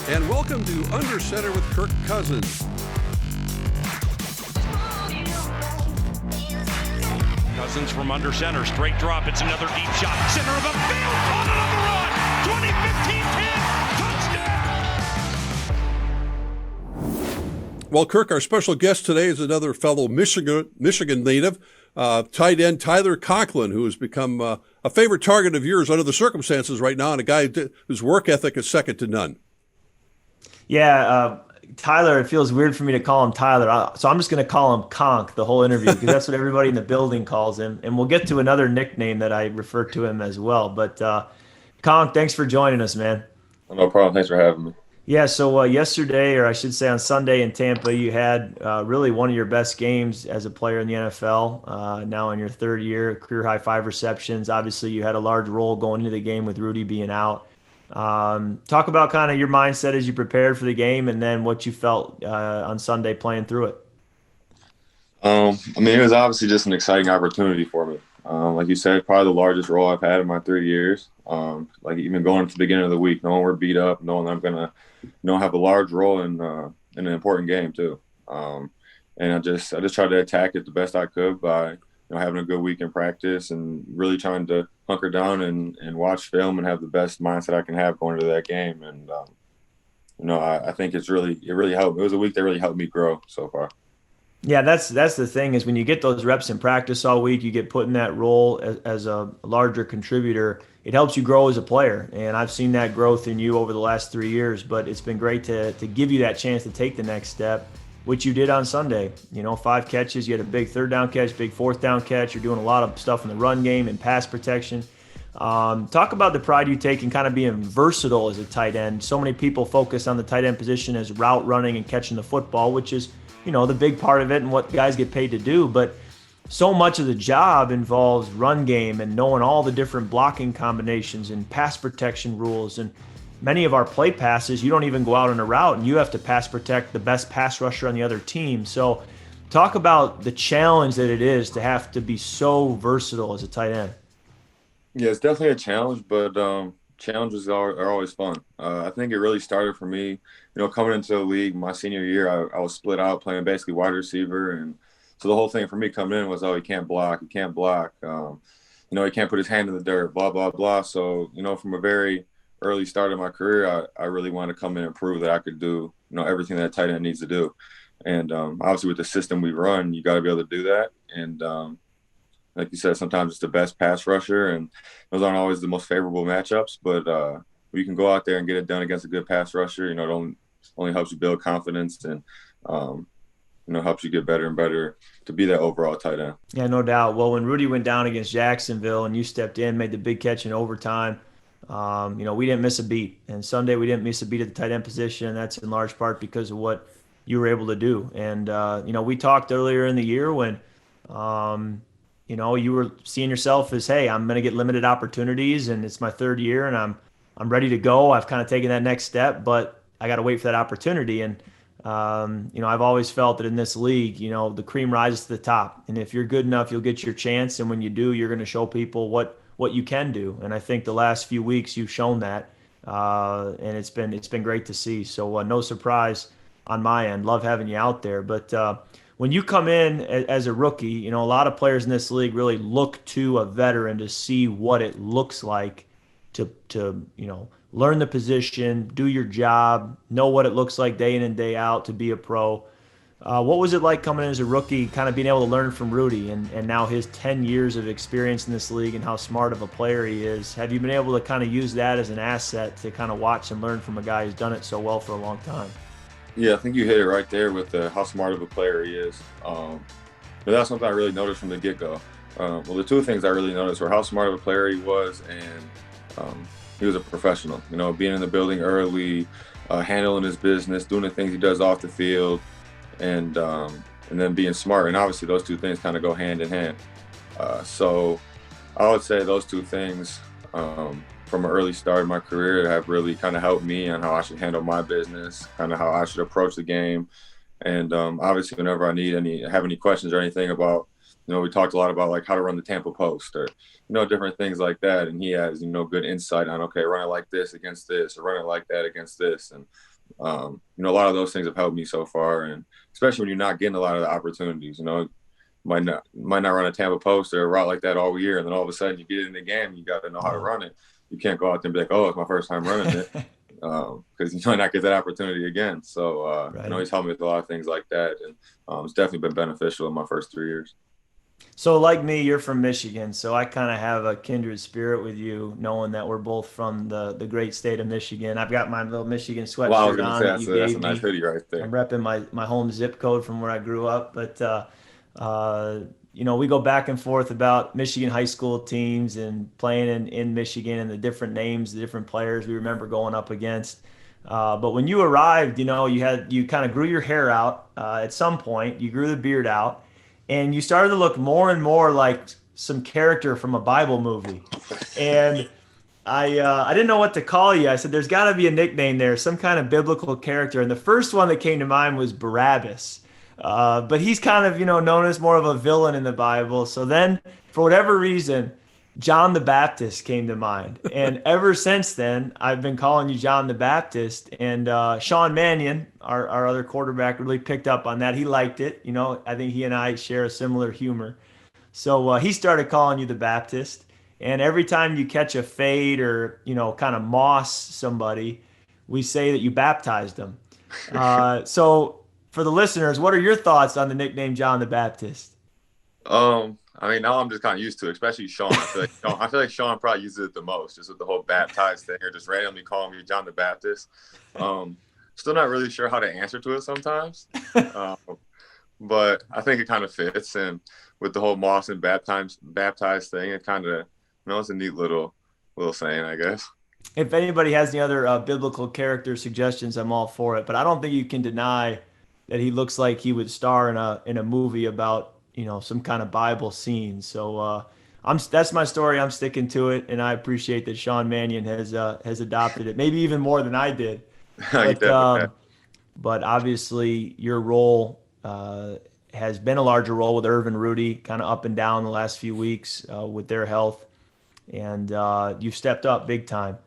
And welcome to Under Center with Kirk Cousins. Cousins from under center, straight drop, it's another deep shot, center of the field, caught it on the run, 20, 15, 10, touchdown! Well, Kirk, our special guest today is another fellow Michigan native, tight end Tyler Conklin, who has become a favorite target of yours under the circumstances right now, and a guy whose work ethic is second to none. Yeah, Tyler, it feels weird for me to call him Tyler, so I'm just going to call him Conk the whole interview because that's what everybody in the building calls him. And we'll get to another nickname that I refer to him as well. But Conk, thanks for joining us, man. No problem. Thanks for having me. Yeah, so yesterday, or I should say on Sunday in Tampa, you had really one of your best games as a player in the NFL. Now in your third year, career high 5 receptions. Obviously, you had a large role going into the game with Rudy being out. Talk about kind of your mindset as you prepared for the game and then what you felt on Sunday playing through it. It was obviously just an exciting opportunity for me. Like you said, probably the largest role I've had in my 3 years. Like even going into the beginning of the week, knowing we're beat up, knowing I'm going to have a large role in an important game too. And I just tried to attack it the best I could by having a good week in practice and really trying to hunker down and watch film and have the best mindset I can have going into that game. And, I think it really helped. It was a week that really helped me grow so far. Yeah, that's the thing is when you get those reps in practice all week, you get put in that role as a larger contributor. It helps you grow as a player. And I've seen that growth in you over the last 3 years, but it's been great to give you that chance to take the next step, which you did on Sunday. 5 catches, you had a big third down catch, big fourth down catch. You're doing a lot of stuff in the run game and pass protection. Talk about the pride you take in kind of being versatile as a tight end. So many people focus on the tight end position as route running and catching the football, which is, the big part of it and what guys get paid to do. But so much of the job involves run game and knowing all the different blocking combinations and pass protection rules. And many of our play passes, you don't even go out on a route and you have to pass protect the best pass rusher on the other team. So talk about the challenge that it is to have to be so versatile as a tight end. Yeah, it's definitely a challenge, but challenges are always fun. I think it really started for me, coming into the league my senior year. I was split out playing basically wide receiver. And so the whole thing for me coming in was, he can't block. He can't put his hand in the dirt, blah, blah, blah. So, from a very early start of my career, I really wanted to come in and prove that I could do, everything that a tight end needs to do. And obviously with the system we run, you got to be able to do that. And like you said, sometimes it's the best pass rusher, and those aren't always the most favorable matchups. But you can go out there and get it done against a good pass rusher. It only helps you build confidence and helps you get better and better to be that overall tight end. Yeah, no doubt. Well, when Rudy went down against Jacksonville and you stepped in, made the big catch in overtime, we didn't miss a beat. And Sunday we didn't miss a beat at the tight end position, and that's in large part because of what you were able to do. And, we talked earlier in the year when, you were seeing yourself as, hey, I'm going to get limited opportunities and it's my third year and I'm ready to go. I've kind of taken that next step, but I got to wait for that opportunity. And, I've always felt that in this league, the cream rises to the top. And if you're good enough, you'll get your chance. And when you do, you're going to show people what you can do. And I think the last few weeks you've shown that. And it's been great to see. So no surprise on my end. Love having you out there. But when you come in as a rookie, a lot of players in this league really look to a veteran to see what it looks like to learn the position, do your job, know what it looks like day in and day out to be a pro. What was it like coming in as a rookie, kind of being able to learn from Rudy and now his 10 years of experience in this league and how smart of a player he is? Have you been able to kind of use that as an asset to kind of watch and learn from a guy who's done it so well for a long time? Yeah, I think you hit it right there with how smart of a player he is. But that's something I really noticed from the get-go. The two things I really noticed were how smart of a player he was and he was a professional. Being in the building early, handling his business, doing the things he does off the field, and then being smart. And obviously those two things kind of go hand in hand. So I would say those two things from an early start in my career have really kind of helped me on how I should handle my business, kind of how I should approach the game. And obviously whenever I have any questions or anything about, we talked a lot about like how to run the Tampa post or, different things like that. And he has, good insight on, okay, run it like this against this or run it like that against this. And A lot of those things have helped me so far, and especially when you're not getting a lot of the opportunities. Might not run a Tampa post or a route like that all year, and then all of a sudden you get in the game, you got to know how to run it. You can't go out there and be like, oh, it's my first time running it, because you might not get that opportunity again. So he's helped me with a lot of things like that, and it's definitely been beneficial in my first 3 years. So like me, you're from Michigan, so I kind of have a kindred spirit with you, knowing that we're both from the great state of Michigan. I've got my little Michigan sweatshirt Well, I was going on to that say you that's gave a nice me. hoodie right there. I'm repping my home zip code from where I grew up, but we go back and forth about Michigan high school teams and playing in Michigan and the different names, the different players we remember going up against. But when you arrived, you kind of grew your hair out at some point. You grew the beard out, and you started to look more and more like some character from a Bible movie. And I didn't know what to call you. I said, there's got to be a nickname there, some kind of biblical character. And the first one that came to mind was Barabbas. But he's kind of, known as more of a villain in the Bible. So then, for whatever reason, John the Baptist came to mind. And ever since then, I've been calling you John the Baptist. And Sean Mannion, our other quarterback, really picked up on that. He liked it. I think he and I share a similar humor. So he started calling you the Baptist. And every time you catch a fade or, kind of moss somebody, we say that you baptized them. So for the listeners, what are your thoughts on the nickname John the Baptist? Now I'm just kind of used to it, especially Sean. I feel like Sean probably uses it the most, just with the whole baptized thing, or just randomly calling me John the Baptist. Still not really sure how to answer to it sometimes, but I think it kind of fits. And with the whole moss and baptized thing, it kind of, it's a neat little saying, I guess. If anybody has any other biblical character suggestions, I'm all for it. But I don't think you can deny that he looks like he would star in a movie about some kind of Bible scene. So that's my story. I'm sticking to it, and I appreciate that Sean Mannion has adopted it, maybe even more than I did. But obviously, your role has been a larger role with Irv and Rudy, kind of up and down the last few weeks with their health, and you've stepped up big time.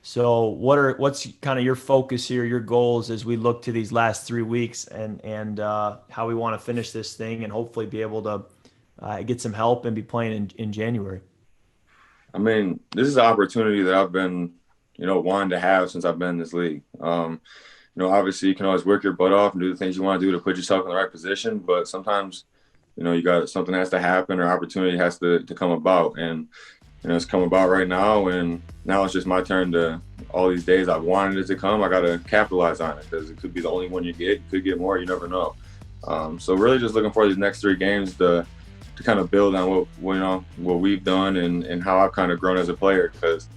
So what's kind of your focus here, your goals as we look to these last 3 weeks and how we want to finish this thing and hopefully be able to get some help and be playing in January? This is an opportunity that I've been, wanting to have since I've been in this league. Obviously you can always work your butt off and do the things you want to do to put yourself in the right position, but sometimes, something has to happen or opportunity has to come about. And it's come about right now, and now it's just my turn to, all these days I've wanted it to come, I got to capitalize on it, because it could be the only one you get. You could get more, you never know. So really just looking for these next 3 games to kind of build on what we've done and how I've kind of grown as a player. Because,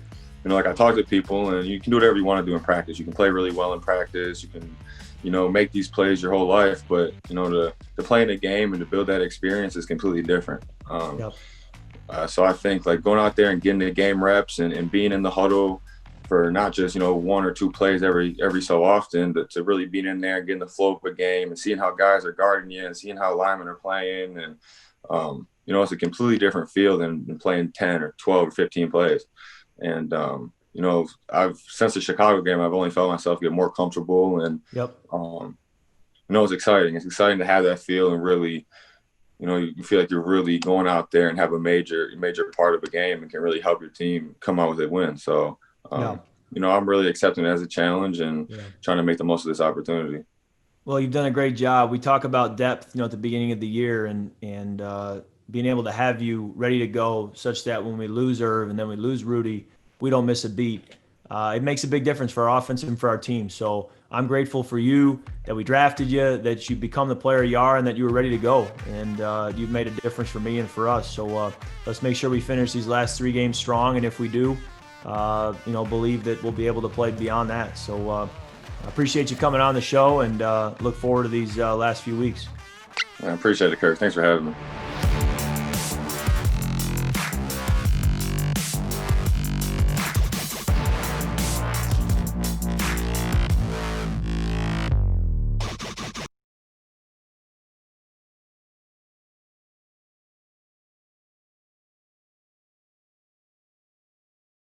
I talk to people, and you can do whatever you want to do in practice. You can play really well in practice. You can, make these plays your whole life. But, to play in a game and to build that experience is completely different. Yep. So I think going out there and getting the game reps and being in the huddle for not just, 1 or 2 plays every so often, but to really being in there and getting the flow of a game and seeing how guys are guarding you and seeing how linemen are playing. And, it's a completely different feel than playing 10 or 12 or 15 plays. And, since the Chicago game, I've only felt myself get more comfortable. And, it's exciting. It's exciting to have that feel and really, you feel like you're really going out there and have a major part of a game and can really help your team come out with a win. So, I'm really accepting it as a challenge and trying to make the most of this opportunity. Well, you've done a great job. We talk about depth, at the beginning of the year and being able to have you ready to go such that when we lose Irv and then we lose Rudy, we don't miss a beat. It makes a big difference for our offense and for our team. So I'm grateful for you that we drafted you, that you've become the player you are, and that you were ready to go. And you've made a difference for me and for us. So let's make sure we finish these last 3 games strong. And if we do, believe that we'll be able to play beyond that. So I appreciate you coming on the show and look forward to these last few weeks. I appreciate it, Kirk. Thanks for having me.